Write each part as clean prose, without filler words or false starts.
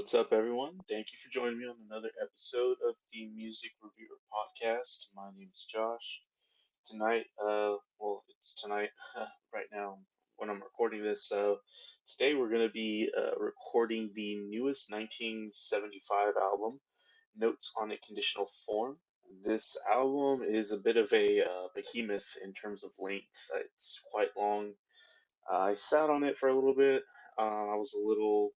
What's up, everyone? Thank you for joining me on another episode of the Music Reviewer Podcast. My name is Josh. Tonight, it's tonight right now when I'm recording this. Today we're going to be recording the newest 1975 album, Notes on a Conditional Form. This album is a bit of a behemoth in terms of length. It's quite long. I sat on it for a little bit. I was a little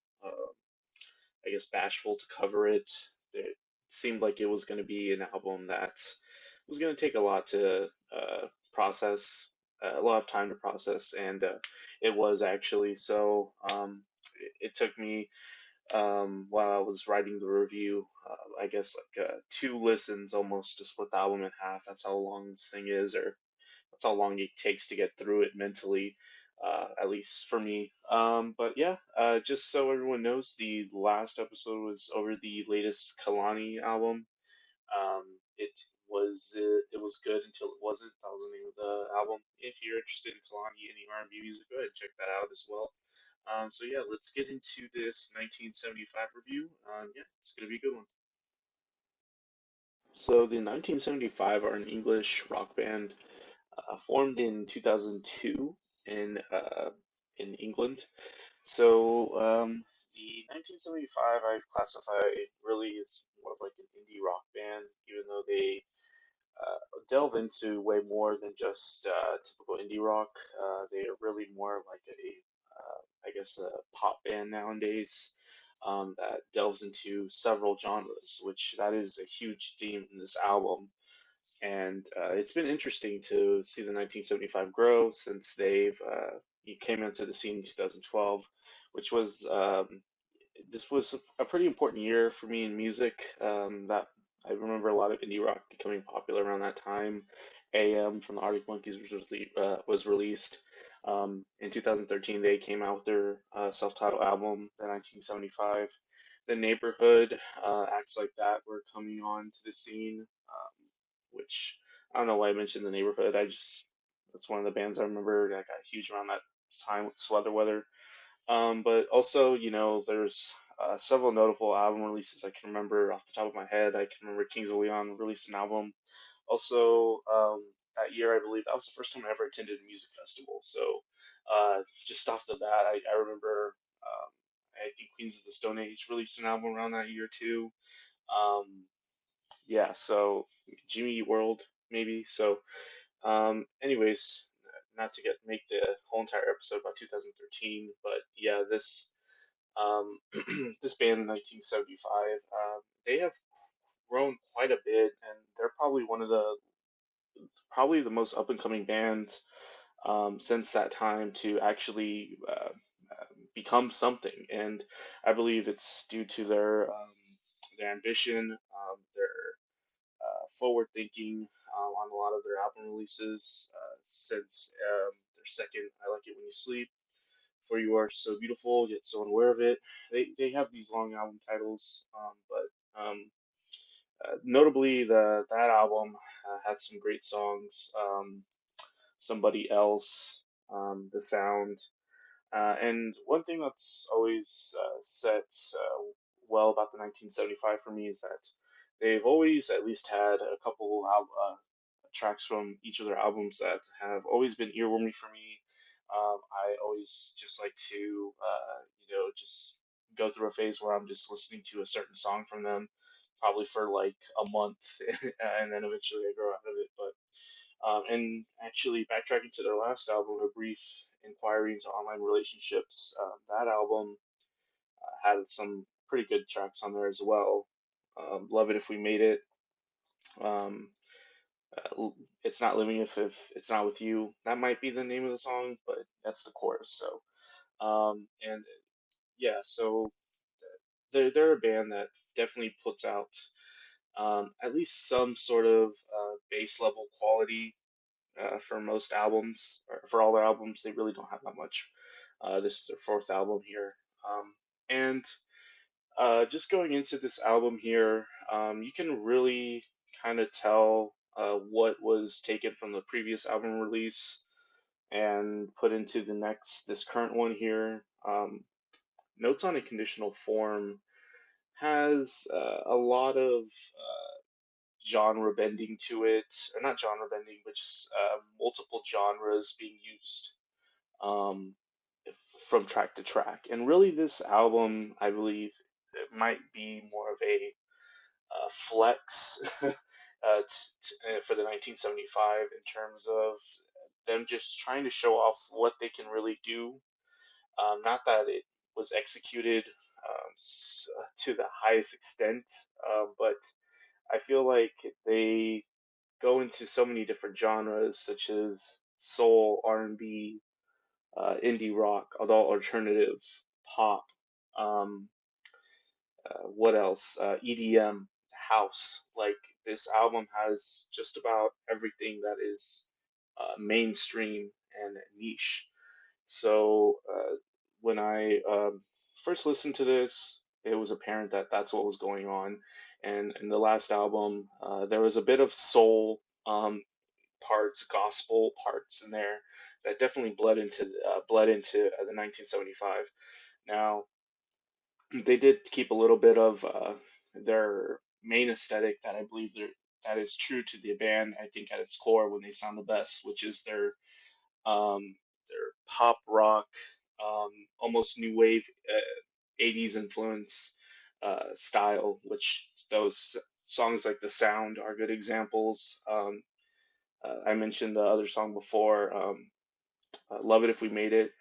I guess, bashful to cover it. It seemed like it was going to be an album that was going to take a lot to process, a lot of time to process, and it was actually. It took me while I was writing the review, I guess like 2 listens almost to split the album in half. That's how long this thing is, or that's how long it takes to get through it mentally, at least for me. But yeah, just so everyone knows, the last episode was over the latest Kalani album. Um, it was good until it wasn't. That was the name of the album. If you're interested in Kalani, any R&B music, go ahead and check that out as well. So yeah, let's get into this 1975 review. Yeah, it's gonna be a good one. So the 1975 are an English rock band formed in 2002 in uh, in England. The 1975 I classify really as more of like an indie rock band, even though they delve into way more than just typical indie rock. They are really more like I guess, a pop band nowadays. That delves into several genres, which that is a huge theme in this album. And it's been interesting to see the 1975 grow since he came into the scene in 2012, which was this was a pretty important year for me in music. That I remember a lot of indie rock becoming popular around that time. AM from the Arctic Monkeys was released. In 2013, they came out with their self-titled album, the 1975. The Neighborhood, Acts Like That were coming on to the scene, which I don't know why I mentioned the Neighborhood. That's one of the bands I remember that got huge around that time with Sweater Weather. But also, there's several notable album releases I can remember off the top of my head. I can remember Kings of Leon released an album. Also, that year, I believe that was the first time I ever attended a music festival. So, just off the bat, I remember, I think Queens of the Stone Age released an album around that year too. Um, yeah, so Jimmy Eat World, maybe. Anyways, not to get make the whole entire episode about 2013, but yeah, um, this band in 1975, they have grown quite a bit, and they're probably the most up and coming band since that time to actually become something. And I believe it's due to their ambition, their forward thinking on a lot of their album releases since their second I Like It When You Sleep, For You Are So Beautiful Yet So Unaware of It. They have these long album titles, but notably that album had some great songs. Somebody Else, The Sound, and one thing that's always set well about the 1975 for me is that they've always at least had a couple tracks from each of their albums that have always been earwormy for me. I always just like to, just go through a phase where I'm just listening to a certain song from them, probably for like a month, and then eventually I grow out of it. And actually, backtracking to their last album, A Brief Inquiry into Online Relationships, that album had some pretty good tracks on there as well. Love It If We Made It. Um, it's Not Living if It's Not With You. That might be the name of the song, but that's the chorus. And yeah, so they're a band that definitely puts out at least some sort of base level quality for most albums, or for all their albums. They really don't have that much. This is their fourth album here. And just going into this album here, you can really kind of tell what was taken from the previous album release and put into this current one here. Notes on a Conditional Form. has a lot of genre bending to it, or not genre bending, but just multiple genres being used um, from track to track. And really, this album, I believe, it might be more of a flex for the 1975 in terms of them just trying to show off what they can really do. Not that it was executed to the highest extent, but I feel like they go into so many different genres, such as soul, R&B, indie rock, adult alternative, pop. Um, what else? EDM, house. Like this album has just about everything that is mainstream and niche. So when I first listened to this, it was apparent that that's what was going on. And in the last album, there was a bit of soul parts, gospel parts in there that definitely bled into the 1975. Now they did keep a little bit of their main aesthetic that I believe that is true to the band. I think at its core when they sound the best, which is um, their pop rock, almost new wave 80s influence style, which those songs like The Sound are good examples. I mentioned the other song before, Love It If We Made It.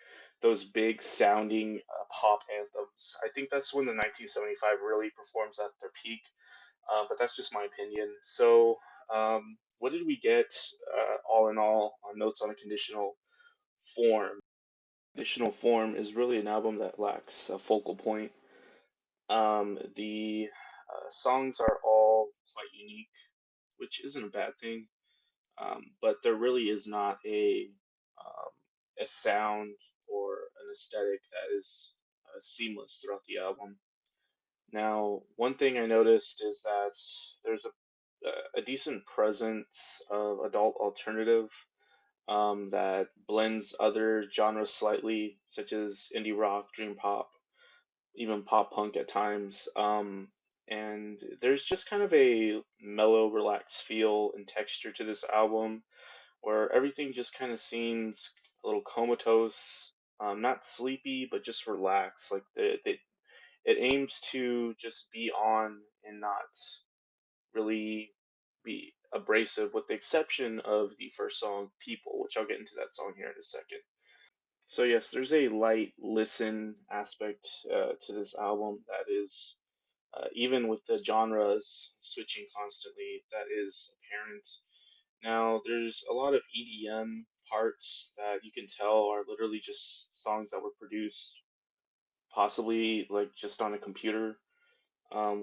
Those big sounding pop anthems. I think that's when the 1975 really performs at their peak, but that's just my opinion. So, what did we get all in all on Notes on a Conditional Form? Conditional Form is really an album that lacks a focal point. The songs are all quite unique, which isn't a bad thing. But there really is not a sound or an aesthetic that is seamless throughout the album. Now, one thing I noticed is that there's a decent presence of adult alternative that blends other genres slightly, such as indie rock, dream pop, even pop punk at times. And there's just kind of a mellow, relaxed feel and texture to this album where everything just kind of seems a little comatose, not sleepy, but just relaxed. Like it aims to just be on and not really be abrasive, with the exception of the first song, People, which I'll get into that song here in a second. So, yes, there's a light listen aspect to this album that is, even with the genres switching constantly, that is apparent. Now, there's a lot of EDM parts that you can tell are literally just songs that were produced, possibly like just on a computer,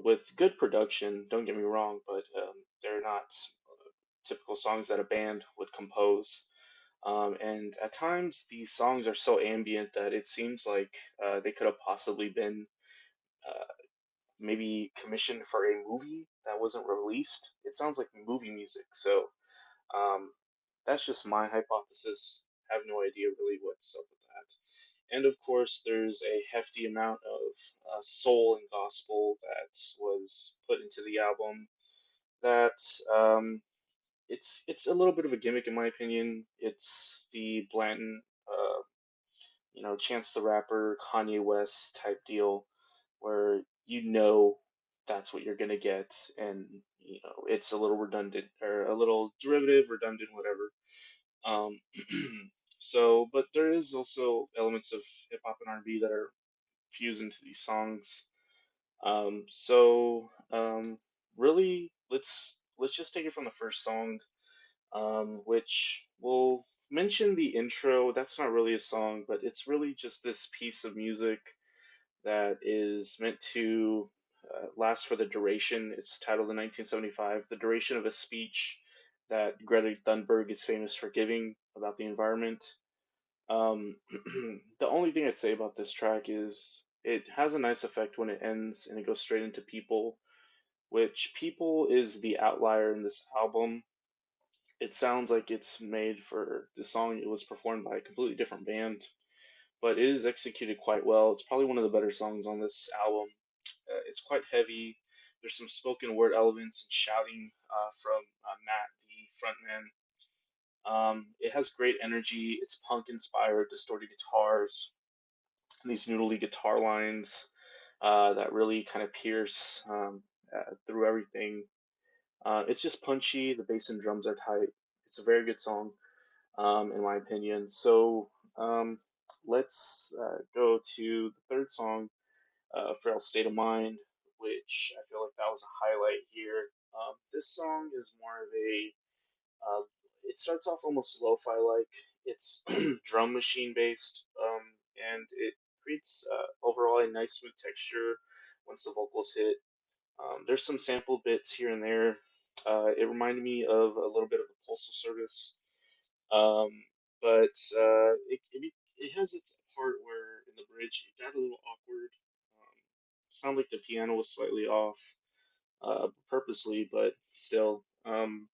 with good production. Don't get me wrong, but they're not typical songs that a band would compose. And at times, these songs are so ambient that it seems like they could have possibly been uh, maybe commissioned for a movie that wasn't released. It sounds like movie music. So um, that's just my hypothesis. I have no idea really what's up with that. And of course, there's a hefty amount of soul and gospel that was put into the album. That it's a little bit of a gimmick in my opinion. It's the blatant, Chance the Rapper, Kanye West type deal, where that's what you're gonna get, and it's a little redundant or a little derivative, redundant, whatever. Um, but there is also elements of hip hop and R&B that are fused into these songs. Um, so really, let's just take it from the first song, which will mention the intro. That's not really a song, but it's really just this piece of music that is meant to last for the duration. It's titled in 1975, The Duration of a Speech that Greta Thunberg is famous for giving about the environment. Um, the only thing I'd say about this track is it has a nice effect when it ends and it goes straight into People, which People is the outlier in this album. It sounds like it's made for the song. It was performed by a completely different band, but it is executed quite well. It's probably one of the better songs on this album. It's quite heavy. There's some spoken word elements and shouting from Matt, the frontman. It has great energy. It's punk inspired, distorted guitars, these noodly guitar lines that really kind of pierce through everything. It's just punchy. The bass and drums are tight. It's a very good song, in my opinion. So um, let's go to the third song, Feral State of Mind, which I feel like that was a highlight here. This song is more of a it starts off almost lo-fi like. It's drum machine based, and it creates overall a nice smooth texture once the vocals hit. There's some sample bits here and there. It reminded me of a little bit of the Postal Service, um, but it has its part where in the bridge it got a little awkward. Sounded like the piano was slightly off, purposely, but still. And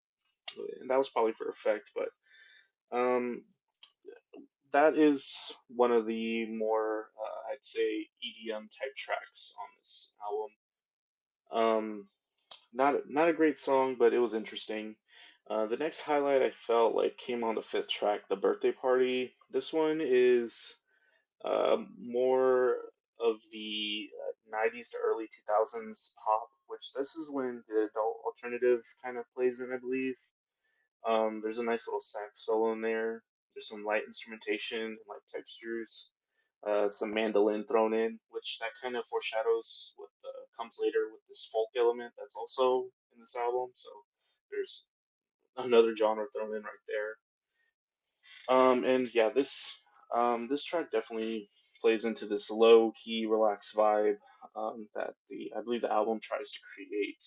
that was probably for effect, but um, that is one of the more, I'd say, EDM type tracks on this album. Not a great song, but it was interesting. The next highlight I felt like came on the fifth track, "The Birthday Party." This one is more of the 90s to early 2000s pop, which this is when the adult alternative kind of plays in, I believe. There's a nice little sax solo in there. There's some light instrumentation and light textures. Some mandolin thrown in, which that kind of foreshadows what comes later with this folk element that's also in this album. So there's another genre thrown in right there. And yeah, this track definitely plays into this low key, relaxed vibe that the I believe the album tries to create.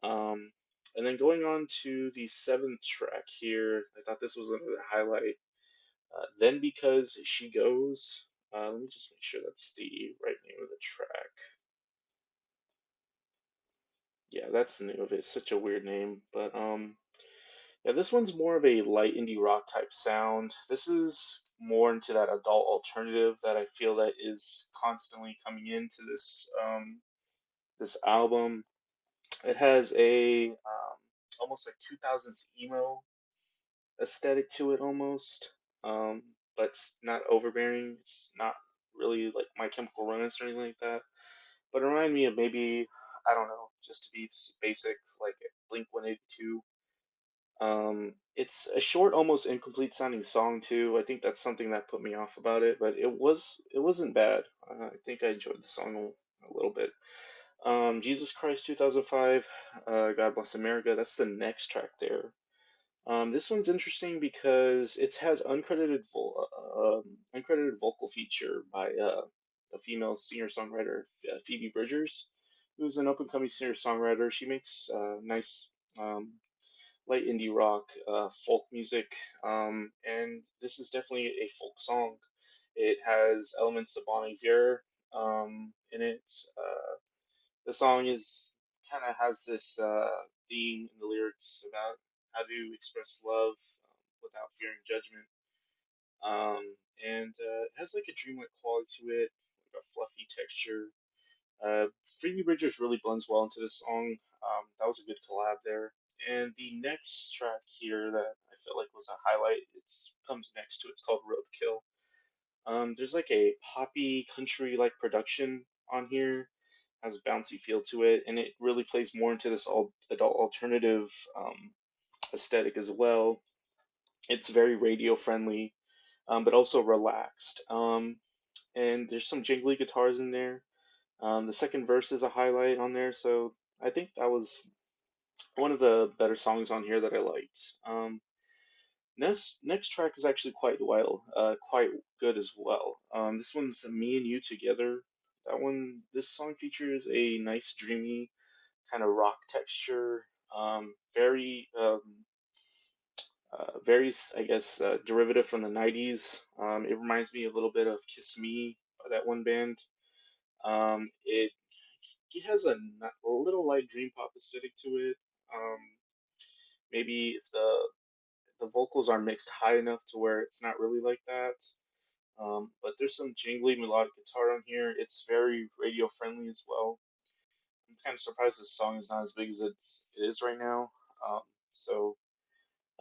Um, and then going on to the seventh track here, I thought this was another highlight. Then because she goes, let me just make sure that's the right name of the track. Yeah, that's the name of it. It's such a weird name, but yeah, this one's more of a light indie rock type sound. This is more into that adult alternative that I feel that is constantly coming into this album. It has a almost like 2000s emo aesthetic to it almost, but it's not overbearing. It's not really like My Chemical Romance or anything like that. But it reminded me of maybe, I don't know, just to be basic, like Blink 182. It's a short, almost incomplete sounding song too. I think that's something that put me off about it, but it wasn't bad. I think I enjoyed the song a little bit. Jesus Christ 2005, God Bless America. That's the next track there. This one's interesting because it has uncredited vocal feature by a female singer-songwriter, Phoebe Bridgers, who's an up-and-coming singer-songwriter. She makes nice light indie rock, folk music, and this is definitely a folk song. It has elements of Bon Iver in it. The song is kind of has this theme in the lyrics about how to express love without fearing judgment. And it has like a dreamlike quality to it, like a fluffy texture. Uh, Phoebe Bridgers really blends well into this song. That was a good collab there. And the next track here that I felt like was a highlight, it comes next to it. It's called Roadkill. There's like a poppy country like production on here, has a bouncy feel to it, and it really plays more into this adult alternative aesthetic as well. It's very radio friendly, but also relaxed. And there's some jingly guitars in there. The second verse is a highlight on there, so I think that was one of the better songs on here that I liked. Next track is actually quite good as well. This one's "Me and You Together." This song features a nice dreamy kind of rock texture. Very, I guess, derivative from the '90s. It reminds me a little bit of "Kiss Me" by that one band. It has a little light dream pop aesthetic to it. Um, Maybe if the vocals are mixed high enough to where it's not really like that. But there's some jingly melodic guitar on here. It's very radio friendly as well. I'm kind of surprised this song is not as big as it is right now. Um, so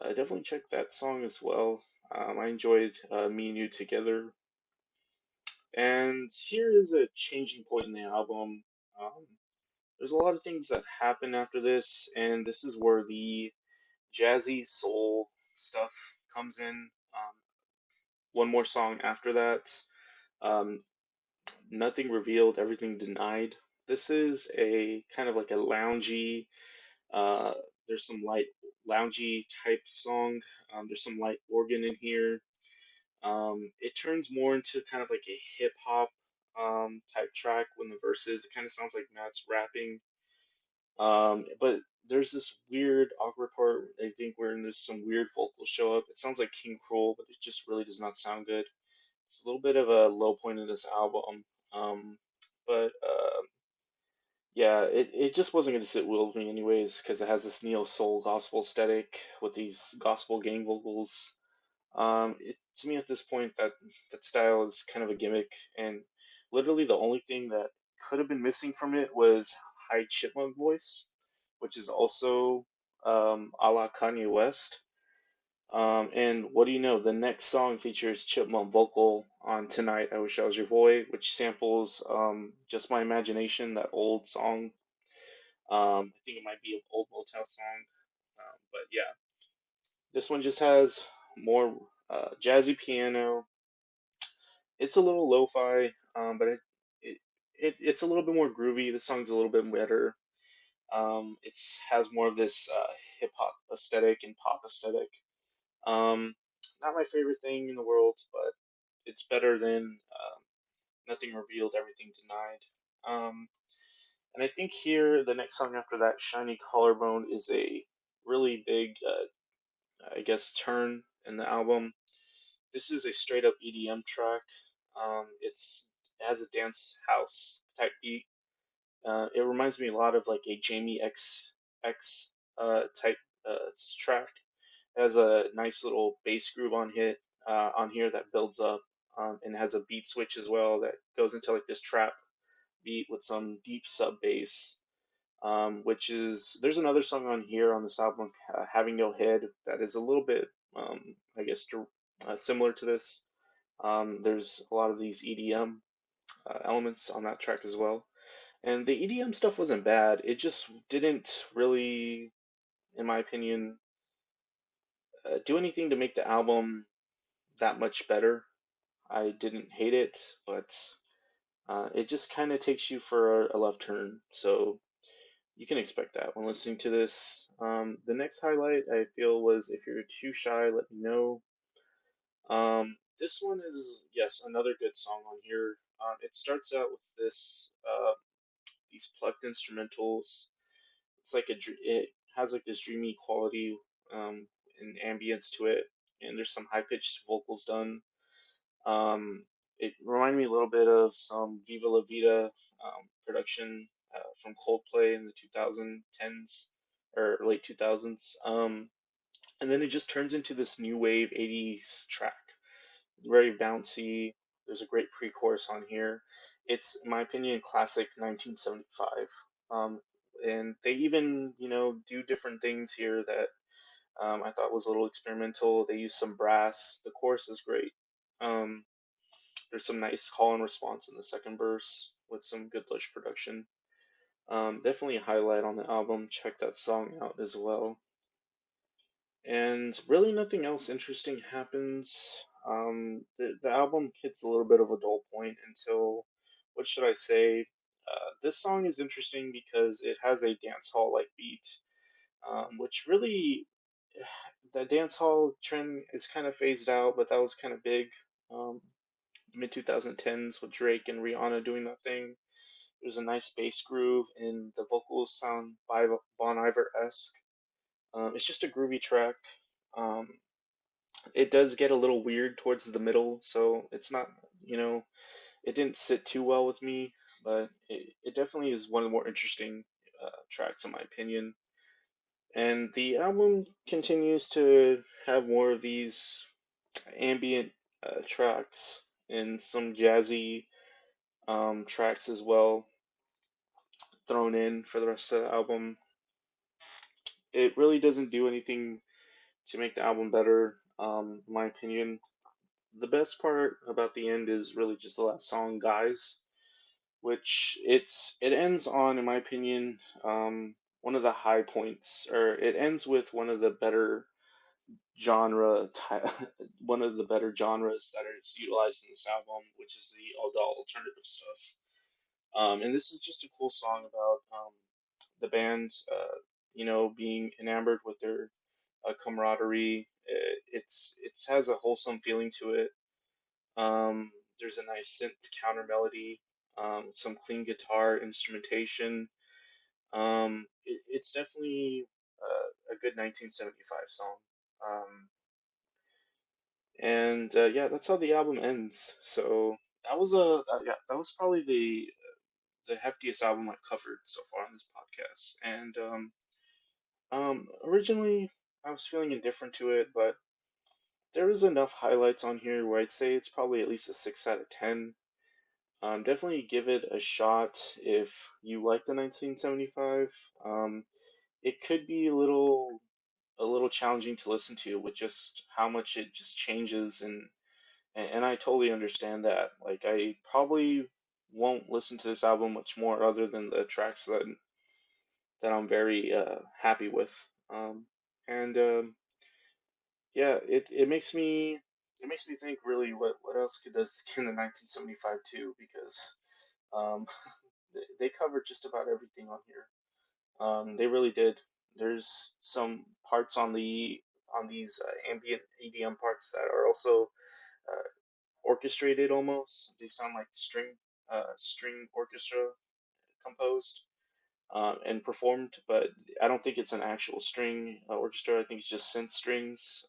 definitely check that song as well. I enjoyed Me and You Together. And here is a changing point in the album. Um, there's a lot of things that happen after this, and this is where the jazzy soul stuff comes in. One more song after that. Um, Nothing Revealed, Everything Denied. This is a kind of like a loungy, uh, there's some light loungy type song. There's some light organ in here. It turns more into kind of like a hip hop type track when the verses. It kind of sounds like Matt's rapping. But there's this weird awkward part. I think where there's some weird vocals show up. It sounds like King Cruel, but it just really does not sound good. It's a little bit of a low point in this album. Um, but yeah, it just wasn't going to sit well with me anyways because it has this neo soul gospel aesthetic with these gospel gang vocals. To me at this point, that style is kind of a gimmick, and literally the only thing that could have been missing from it was high chipmunk voice, which is also a la Kanye West. And what do you know? The next song features chipmunk vocal on "Tonight I Wish I Was Your Boy," which samples "Just My Imagination," that old song. I think it might be an old Motown song, but yeah, this one just has more jazzy piano. It's a little lo-fi, but it, it's a little bit more groovy. The song's a little bit better. It's has more of this hip hop aesthetic and pop aesthetic. Um, Not my favorite thing in the world, but it's better than Nothing Revealed, Everything Denied. And I think here the next song after that, Shiny Collarbone, is a really big, I guess, turn in the album. This is a straight up EDM track. It has a dance house type beat. It reminds me a lot of like a Jamie X type track. It has a nice little bass groove on here that builds up, and has a beat switch as well that goes into like this trap beat with some deep sub bass. Which is there's another song on here on this album, Having No Head, that is a little bit, I guess, similar to this. There's a lot of these EDM elements on that track as well. And the EDM stuff wasn't bad. It just didn't really, in my opinion, do anything to make the album that much better. I didn't hate it, but it just kind of takes you for a left turn. So you can expect that when listening to this. The next highlight I feel was If You're Too Shy, Let Me Know. This one is, yes, another good song on here. It starts out with these plucked instrumentals. It's like it has like this dreamy quality and ambience to it, and there's some high pitched vocals done. It reminded me a little bit of some Viva La Vida production from Coldplay in the 2010s or late 2000s. And then it just turns into this new wave 80s track, very bouncy. There's a great pre-chorus on here. It's, in my opinion, classic 1975. And they even, do different things here that I thought was a little experimental. They use some brass. The chorus is great. Um, there's some nice call and response in the second verse with some good lush production. Definitely a highlight on the album. Check that song out as well. And really, nothing else interesting happens. The album hits a little bit of a dull point until, what should I say? This song is interesting because it has a dance hall like beat, which really, the dance hall trend is kind of phased out, but that was kind of big. Um, Mid 2010s with Drake and Rihanna doing that thing. There's a nice bass groove, and the vocals sound by Bon Iver esque. It's just a groovy track. Um, it does get a little weird towards the middle, so it's not, it didn't sit too well with me, but it definitely is one of the more interesting tracks, in my opinion. And the album continues to have more of these ambient tracks, and some jazzy tracks as well thrown in for the rest of the album. It really doesn't do anything to make the album better, in my opinion. The best part about the end is really just the last song, "Guys," which it ends on, in my opinion, one of the high points, or it ends with one of the better one of the better genres that is utilized in this album, which is the alternative stuff. And this is just a cool song about the band, being enamored with their camaraderie. It has a wholesome feeling to it. There's a nice synth counter melody, some clean guitar instrumentation. It's definitely a good 1975 song. Um, and yeah, that's how the album ends. So that was probably the heftiest album I've covered so far on this podcast. And originally I was feeling indifferent to it, but there is enough highlights on here where I'd say it's probably at least a 6 out of 10. Definitely give it a shot if you like the 1975. It could be a little challenging to listen to with just how much it just changes, and I totally understand that. Like, I probably won't listen to this album much more other than the tracks that I'm very happy with. And yeah, it makes me think really what else could does can the 1975 do, because um, they covered just about everything on here. They really did. There's some parts on these ambient EDM parts that are also orchestrated almost. They sound like string orchestra composed and performed, but I don't think it's an actual string orchestra. I think it's just synth strings.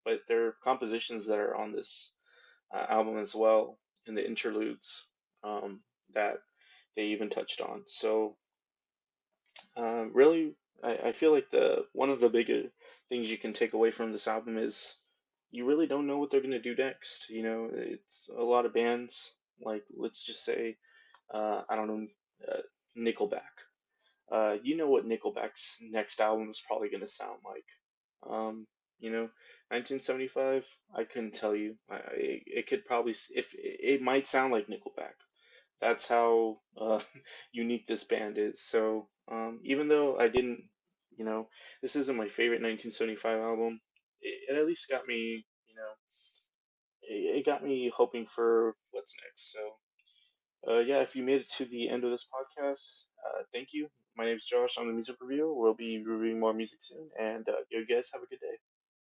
But there are compositions that are on this album as well in the interludes that they even touched on. So really, I feel like the one of the bigger things you can take away from this album is you really don't know what they're gonna do next. It's a lot of bands, like, let's just say, I don't know, Nickelback. You know what Nickelback's next album is probably gonna sound like. Um, 1975. I couldn't tell you. It could probably if it might sound like Nickelback. That's how unique this band is. So even though I didn't, you know, this isn't my favorite 1975 album, it at least got me, it got me hoping for what's next. So yeah, if you made it to the end of this podcast, thank you. My name's Josh. I'm the music reviewer. We'll be reviewing more music soon, and you guys have a good day.